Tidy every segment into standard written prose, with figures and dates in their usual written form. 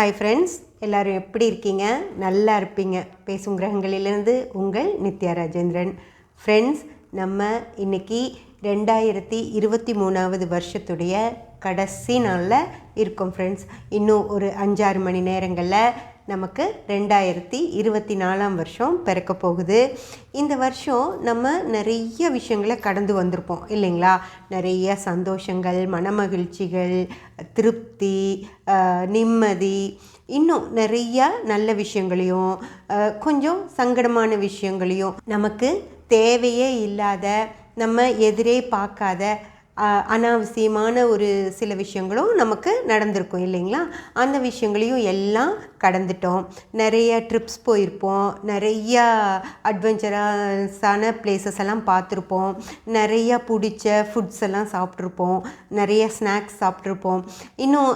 Hi friends, எல்லோரும் எப்படி இருக்கீங்க? நல்லா இருப்பீங்க. பேசும் கிரகங்களிலிருந்து உங்கள் நித்யா ராஜேந்திரன். ஃப்ரெண்ட்ஸ், நம்ம இன்றைக்கி 2023 வருஷத்துடைய கடைசி நாளில் இருக்கோம் ஃப்ரெண்ட்ஸ். இன்னும் ஒரு 5-6 மணி நேரங்களில் நமக்கு 2024 வருஷம் பிறக்க போகுது. இந்த வருஷம் நம்ம நிறைய விஷயங்களை கடந்து வந்திருப்போம் இல்லைங்களா? நிறைய சந்தோஷங்கள், மனமகிழ்ச்சிகள், திருப்தி, நிம்மதி, இன்னும் நிறைய நல்ல விஷயங்களையும் கொஞ்சம் சங்கடமான விஷயங்களையும், நமக்கு தேவையே இல்லாத, நம்ம எதிரே பார்க்காத அனாவசியமான ஒரு சில விஷயங்களும் நமக்கு நடந்திருக்கும் இல்லைங்களா? அந்த விஷயங்களையும் எல்லாம் கடந்துட்டோம். நிறைய ட்ரிப்ஸ் போயிருப்போம், நிறைய அட்வென்ச்சரஸான பிளேசஸ் எல்லாம் பார்த்துருப்போம், நிறைய பிடிச்ச ஃபுட்ஸ் எல்லாம் சாப்பிட்ருப்போம், நிறைய ஸ்நாக்ஸ் சாப்பிட்ருப்போம். இன்னும்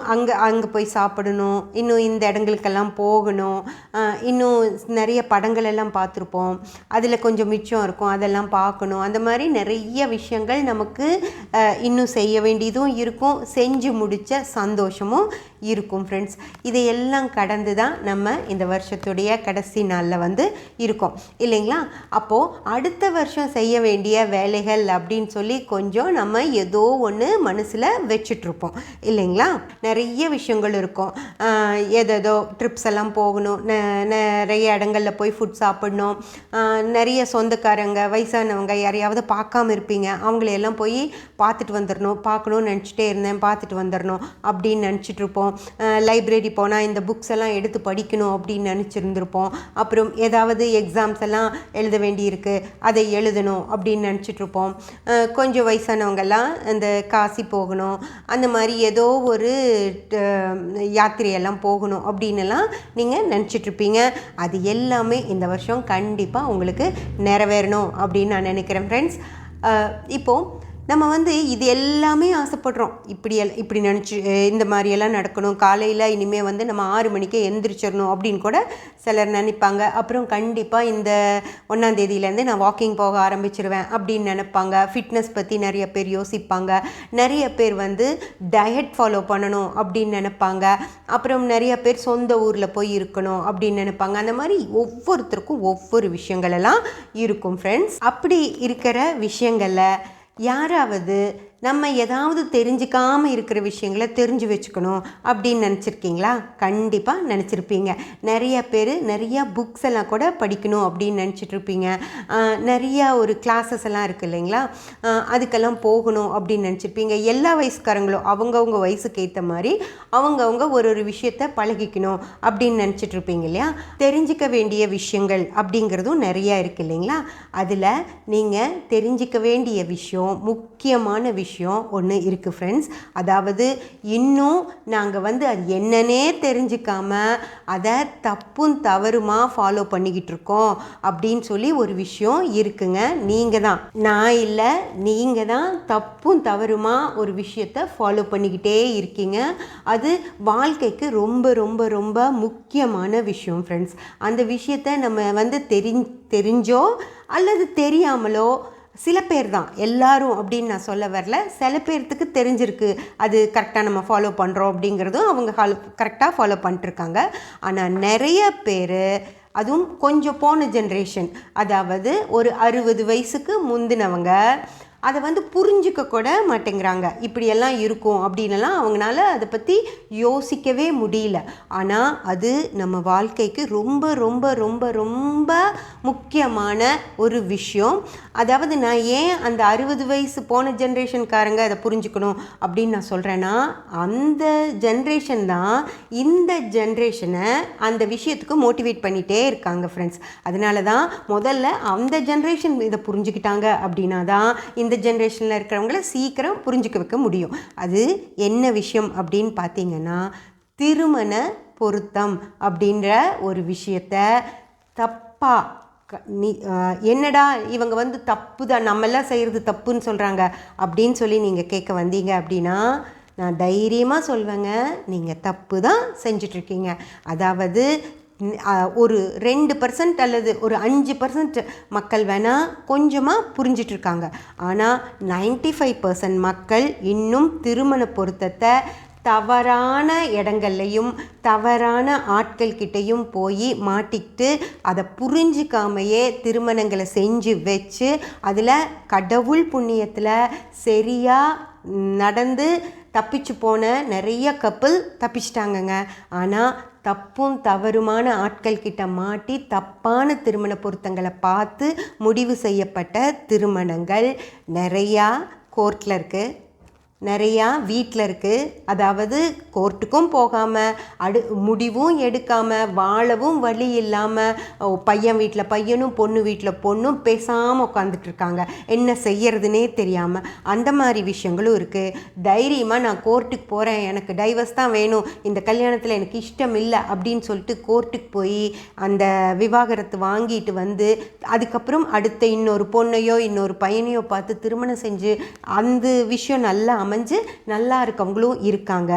அங்கே போய் சாப்பிடணும், இன்னும் இந்த இடங்களுக்கெல்லாம் போகணும், இன்னும் நிறைய படங்கள் எல்லாம் பார்த்துருப்போம், அதில் கொஞ்சம் மிச்சம் இருக்கும், அதெல்லாம் பார்க்கணும். அந்த மாதிரி நிறைய விஷயங்கள் நமக்கு இன்னும் செய்ய வேண்டியதும் இருக்கும், செஞ்சு முடித்த சந்தோஷமும் இருக்கும் ஃப்ரெண்ட்ஸ். இதையெல்லாம் கடந்து தான் நம்ம இந்த வருஷத்துடைய கடைசி நாளில் இருக்கோம் இல்லைங்களா? அப்போது அடுத்த வருஷம் செய்ய வேண்டிய வேலைகள் அப்படின்னு சொல்லி கொஞ்சம் நம்ம ஏதோ ஒன்று மனசில் வச்சிட்ருப்போம் இல்லைங்களா? நிறைய விஷயங்கள் இருக்கும். ஏதோ ட்ரிப்ஸ் எல்லாம் போகணும், நிறைய இடங்களில் போய் ஃபுட் சாப்பிடணும், நிறைய சொந்தக்காரங்க, வயசானவங்க யாரையாவது பார்க்காம இருப்பீங்க, அவங்களையெல்லாம் போய் பார்க்கணும்னு நினச்சிட்டே இருந்தேன், பார்த்துட்டு வந்துடணும் அப்படின்னு நினச்சிட்ருப்போம். லைப்ரரி போனால் இந்த புக்ஸ் எல்லாம் எடுத்து படிக்கணும் அப்படின்னு நினச்சிருந்துருப்போம். அப்புறம் ஏதாவது எக்ஸாம்ஸ் எல்லாம் எழுத வேண்டியிருக்கு, அதை எழுதணும் அப்படின்னு நினச்சிட்ருப்போம். கொஞ்சம் வயசானவங்கெல்லாம் இந்த காசி போகணும், அந்த மாதிரி ஏதோ ஒரு யாத்திரையெல்லாம் போகணும் அப்படின்னுலாம் நீங்கள் நினச்சிட்ருப்பீங்க. அது எல்லாமே இந்த வருஷம் கண்டிப்பாக உங்களுக்கு நிறைவேறணும் அப்படின்னு நான் நினைக்கிறேன் ஃப்ரெண்ட்ஸ். இப்போது நம்ம இது எல்லாமே ஆசைப்படுறோம். இப்படி நினச்சி இந்த மாதிரியெல்லாம் நடக்கணும், காலையில் இனிமேல் நம்ம 6 மணிக்கே எந்திரிச்சிடணும் அப்படின்னு கூட சிலர் நினைப்பாங்க. அப்புறம் கண்டிப்பாக இந்த 1ஆம் தேதியிலேருந்து நான் வாக்கிங் போக ஆரம்பிச்சிருவேன் அப்படின்னு நினைப்பாங்க. ஃபிட்னஸ் பற்றி நிறைய பேர் யோசிப்பாங்க. நிறைய பேர் டயட் ஃபாலோ பண்ணணும் அப்படின்னு நினைப்பாங்க. அப்புறம் நிறைய பேர் சொந்த ஊரில் போய் இருக்கணும் அப்படின்னு நினைப்பாங்க. அந்த மாதிரி ஒவ்வொருத்தருக்கும் ஒவ்வொரு விஷயங்களெல்லாம் இருக்கும் ஃப்ரெண்ட்ஸ். அப்படி இருக்கிற விஷயங்களை யாராவது நம்ம ஏதாவது தெரிஞ்சிக்காமல் இருக்கிற விஷயங்களை தெரிஞ்சு வச்சுக்கணும் அப்படின்னு நினச்சிருக்கீங்களா? கண்டிப்பாக நினச்சிருப்பீங்க. நிறைய பேர் நிறையா புக்ஸ் எல்லாம் கூட படிக்கணும் அப்படின்னு நினச்சிட்ருப்பீங்க. நிறையா ஒரு கிளாஸஸ் எல்லாம் இருக்குது இல்லைங்களா? அதுக்கெல்லாம் போகணும் அப்படின்னு நினச்சிருப்பீங்க. எல்லா வயசுக்காரங்களும் அவங்கவுங்க வயசுக்கு ஏற்ற மாதிரி அவங்கவுங்க ஒரு விஷயத்தை பழகிக்கணும் அப்படின்னு நினச்சிட்ருப்பீங்க இல்லையா? தெரிஞ்சிக்க வேண்டிய விஷயங்கள் அப்படிங்கிறதும் நிறையா இருக்குது இல்லைங்களா? அதில் நீங்கள் தெரிஞ்சிக்க வேண்டிய விஷயம், முக்கியமான விஷயம் ஒன்று இருக்குது ஃப்ரெண்ட்ஸ். அதாவது இன்னும் நாங்கள் அது என்னன்னே தெரிஞ்சுக்காம அதை தப்பும் தவறுமா ஃபாலோ பண்ணிக்கிட்டு இருக்கோம் அப்படின்னு சொல்லி ஒரு விஷயம் இருக்குங்க. நீங்கள் தான், நான் இல்லை, நீங்கள் தான் தப்பும் தவறுமா ஒரு விஷயத்தை ஃபாலோ பண்ணிக்கிட்டே இருக்கீங்க. அது வாழ்க்கைக்கு ரொம்ப ரொம்ப ரொம்ப முக்கியமான விஷயம் ஃப்ரெண்ட்ஸ். அந்த விஷயத்தை நம்ம தெரிஞ்சோ அல்லது தெரியாமலோ, சில பேர் தான், எல்லாரும் அப்படின்னு நான் சொல்ல வரல, சில பேர்த்துக்கு தெரிஞ்சிருக்கு அது கரெக்டாக நம்ம ஃபாலோ பண்ணுறோம் அப்படிங்கிறதும் அவங்க கரெக்டாக ஃபாலோ பண்ணிட்டுருக்காங்க. ஆனால் நிறைய பேர், அதுவும் கொஞ்சம் போன ஜென்ரேஷன், அதாவது ஒரு 60 வயசுக்கு முந்தினவங்க அதை புரிஞ்சிக்க கூட மாட்டேங்கிறாங்க. இப்படியெல்லாம் இருக்கும் அப்படின்லாம் அவங்களால அதை பற்றி யோசிக்கவே முடியல. ஆனால் அது நம்ம வாழ்க்கைக்கு ரொம்ப ரொம்ப ரொம்ப ரொம்ப முக்கியமான ஒரு விஷயம். அதாவது நான் ஏன் அந்த 60 வயசு போன ஜென்ரேஷன்காரங்க அதை புரிஞ்சுக்கணும் அப்படின்னு நான் சொல்கிறேன்னா, அந்த ஜென்ரேஷன் தான் இந்த ஜென்ரேஷனை அந்த விஷயத்துக்கு மோட்டிவேட் பண்ணிகிட்டே இருக்காங்க ஃப்ரெண்ட்ஸ். அதனால தான் முதல்ல அந்த ஜென்ரேஷன் இதை புரிஞ்சுக்கிட்டாங்க அப்படின்னா தான் இந்த ஜென்ரேஷனில் இருக்கிறவங்கள சீக்கிரம் புரிஞ்சுக்க வைக்க முடியும். அது என்ன விஷயம் அப்படின்னு பார்த்தீங்கன்னா, திருமண பொருத்தம் அப்படின்ற ஒரு விஷயத்தை தப்பாக என்னடா இவங்க தப்பு தான், நம்மெல்லாம் செய்கிறது தப்புன்னு சொல்கிறாங்க அப்படின்னு சொல்லி நீங்கள் கேட்க வந்தீங்க அப்படின்னா, நான் தைரியமாக சொல்வேங்க, நீங்கள் தப்பு தான் செஞ்சிட்ருக்கீங்க. அதாவது ஒரு 2% அல்லது ஒரு 5% மக்கள் வேணால் கொஞ்சமாக புரிஞ்சிட்ருக்காங்க. ஆனால் 95% மக்கள் இன்னும் திருமண பொருத்தத்தை தவறான இடங்கள்லையும் தவறான ஆட்கள் கிட்டையும் போய் மாட்டிக்கிட்டு அதை புரிஞ்சிக்காமையே திருமணங்களை செஞ்சு வச்சு அதில் கடவுள் புண்ணியத்தில் சரியாக நடந்து தப்பிச்சு போன நிறைய கப்பல் தப்பிச்சிட்டாங்கங்க. ஆனால் தப்பும் தவறுமான ஆட்கள் கிட்ட மாட்டி தப்பான திருமண பொருத்தங்களை பார்த்து முடிவு செய்யப்பட்ட திருமணங்கள் நிறையா கோர்ட்டில் இருக்குது, நிறையா வீட்டில் இருக்குது. அதாவது கோர்ட்டுக்கும் போகாமல் முடிவும் எடுக்காமல் வாழவும் வழி இல்லாமல் பையன் வீட்டில் பையனும் பொண்ணு வீட்டில் பொண்ணும் பேசாமல் உட்காந்துட்ருக்காங்க, என்ன செய்யறதுனே தெரியாமல். அந்த மாதிரி விஷயங்களும் இருக்குது. தைரியமாக நான் கோர்ட்டுக்கு போகிறேன், எனக்கு டைவர்ஸ் தான் வேணும், இந்த கல்யாணத்தில் எனக்கு இஷ்டம் இல்லை அப்படின்னு சொல்லிட்டு கோர்ட்டுக்கு போய் அந்த விவாகரத்து வாங்கிட்டு வந்து அதுக்கப்புறம் அடுத்த இன்னொரு பொண்ணையோ இன்னொரு பையனையோ பார்த்து திருமணம் செஞ்சு அந்த விஷயம் நல்லா அமைஞ்சு நல்லா இருக்கவங்களும் இருக்காங்க.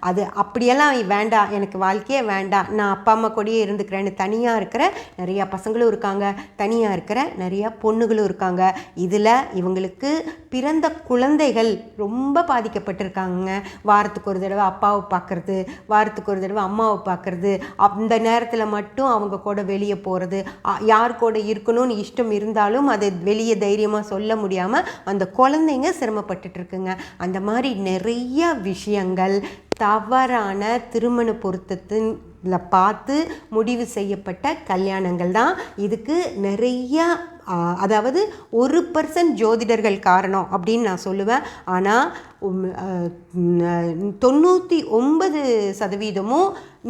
அது அப்படியெல்லாம் வேண்டாம், எனக்கு வாழ்க்கையே வேண்டாம், நான் அப்பா அம்மா கூடயே இருந்துக்கிறேன்னு தனியாக இருக்கிற நிறையா பசங்களும் இருக்காங்க, தனியாக இருக்கிற நிறையா பொண்ணுகளும் இருக்காங்க. இதில் இவங்களுக்கு பிறந்த குழந்தைகள் ரொம்ப பாதிக்கப்பட்டிருக்காங்க. வாரத்துக்கு ஒரு தடவை அப்பாவை பார்க்குறது, வாரத்துக்கு ஒரு தடவை அம்மாவை பார்க்குறது, அந்த நேரத்தில் மட்டும் அவங்க கூட வெளியே போகிறது, யார் கூட இருக்கணும்னு இஷ்டம் இருந்தாலும் அதை வெளியே தைரியமாக சொல்ல முடியாமல் அந்த குழந்தைங்க சிரமப்பட்டுட்ருக்குங்க. அந்த மாதிரி நிறைய விஷயங்கள் தவறான திருமண பொருத்தத்தின் பார்த்து முடிவு செய்யப்பட்ட கல்யாணங்கள் தான் இதுக்கு நிறையா. அதாவது 1% ஜோதிடர்கள் காரணம் அப்படின்னு நான் சொல்லுவேன். ஆனால் 99%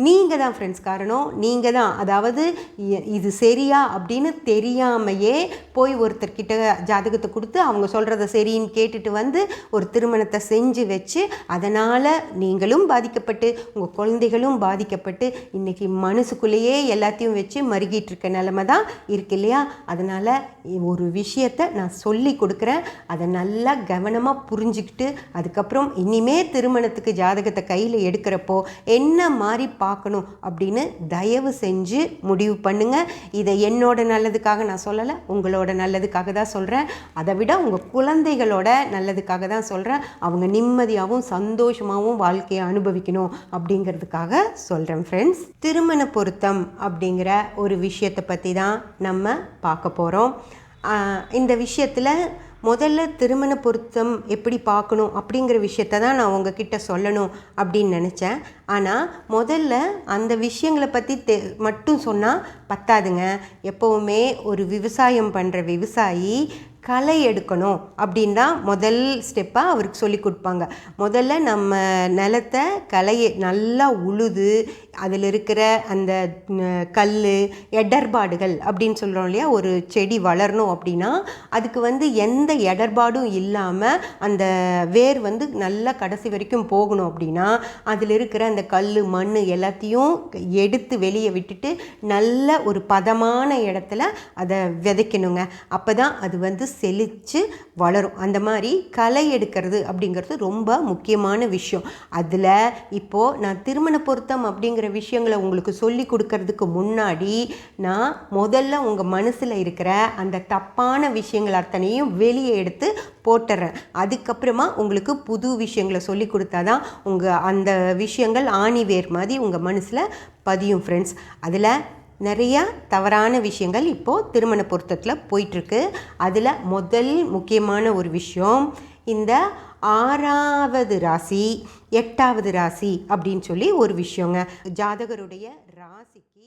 நீங்கள் தான் ஃப்ரெண்ட்ஸ் காரணம், நீங்கள் தான். அதாவது இது சரியா அப்படின்னு தெரியாமையே போய் ஒருத்தர்கிட்ட ஜாதகத்தை கொடுத்து அவங்க சொல்கிறத சரின்னு கேட்டுட்டு வந்து ஒரு திருமணத்தை செஞ்சு வச்சு அதனால் நீங்களும் பாதிக்கப்பட்டு உங்கள் குழந்தைகளும் பாதிக்கப்பட்டு இன்றைக்கி மனசுக்குள்ளேயே எல்லாத்தையும் வச்சு மருகிட்டு இருக்க நிலமை தான் இருக்கு இல்லையா? அதனால் ஒரு விஷயத்தை நான் சொல்லி கொடுக்குறேன், அதை நல்லா கவனமாக புரிஞ்சுக்கிட்டு அதுக்கப்புறம் இனிமே திருமணத்துக்கு ஜாதகத்தை கையில் எடுக்கிறப்போ என்ன மாதிரி பார்க்கணும் அப்படின்னு தயவு செஞ்சு முடிவு பண்ணுங்கள். இதை என்னோட நல்லதுக்காக நான் சொல்லலை, உங்களோட நல்லதுக்காக தான் சொல்கிறேன். அதை விட உங்கள் குழந்தைகளோட நல்லதுக்காக தான் சொல்கிறேன். அவங்க நிம்மதியாகவும் சந்தோஷமாகவும் வாழ்க்கையை அனுபவிக்கணும் அப்படிங்கிறதுக்காக சொல்கிறேன் ஃப்ரெண்ட்ஸ். திருமண பொருத்தம் அப்படிங்கிற ஒரு விஷயத்தை பற்றி தான் நம்ம பார்க்க போகிறோம். இந்த விஷயத்தில் முதல்ல திருமண பொருத்தம் எப்படி பார்க்கணும் அப்படிங்கிற விஷயத்த தான் நான் உங்ககிட்ட சொல்லணும் அப்படின்னு நினச்சேன். ஆனால் முதல்ல அந்த விஷயங்களை பற்றி மட்டும் சொன்னால் பத்தாதுங்க. எப்போவுமே ஒரு விவசாயம் பண்ணுற விவசாயி களை எடுக்கணும் அப்படின் தான் முதல் ஸ்டெப்பாக அவருக்கு சொல்லி கொடுப்பாங்க. முதல்ல நம்ம நிலத்தை களையை நல்லா உழுது அதில் இருக்கிற அந்த கல் எடர்பாடுகள் அப்படின்னு சொல்கிறோம் இல்லையா, ஒரு செடி வளரணும் அப்படின்னா அதுக்கு எந்த எடர்பாடும் இல்லாமல் அந்த வேர் நல்லா கடைசி வரைக்கும் போகணும் அப்படின்னா அதில் இருக்கிற அந்த கல் மண் எல்லாத்தையும் எடுத்து வெளியே விட்டுட்டு நல்ல ஒரு பதமான இடத்துல அதை விதைக்கணுங்க. அப்போ தான் அது செழித்து வளரும். அந்த மாதிரி களை எடுக்கிறது அப்படிங்கிறது ரொம்ப முக்கியமான விஷயம். அதில் இப்போது நான் திருமண பொருத்தம் அப்படிங்கிற விஷயங்களை உங்களுக்கு சொல்லி கொடுக்கறதுக்கு முன்னாடி நான் முதல்ல உங்கள் மனசில் இருக்கிற அந்த தப்பான விஷயங்கள் அத்தனையும் வெளியே எடுத்து போட்டுறேன். அதுக்கப்புறமா உங்களுக்கு புது விஷயங்களை சொல்லி கொடுத்தா தான் உங்கள் அந்த விஷயங்கள் ஆணிவேர் மாதிரி உங்கள் மனசில் பதியும் ஃப்ரெண்ட்ஸ். அதில் நிறையா தவறான விஷயங்கள் இப்போது திருமண பொருத்தத்தில் போயிட்டுருக்கு. அதில் முதல் முக்கியமான ஒரு விஷயம், இந்த 6வது ராசி 8வது ராசி அப்படின்னு சொல்லி ஒரு விஷயங்க. ஜாதகருடைய ராசிக்கு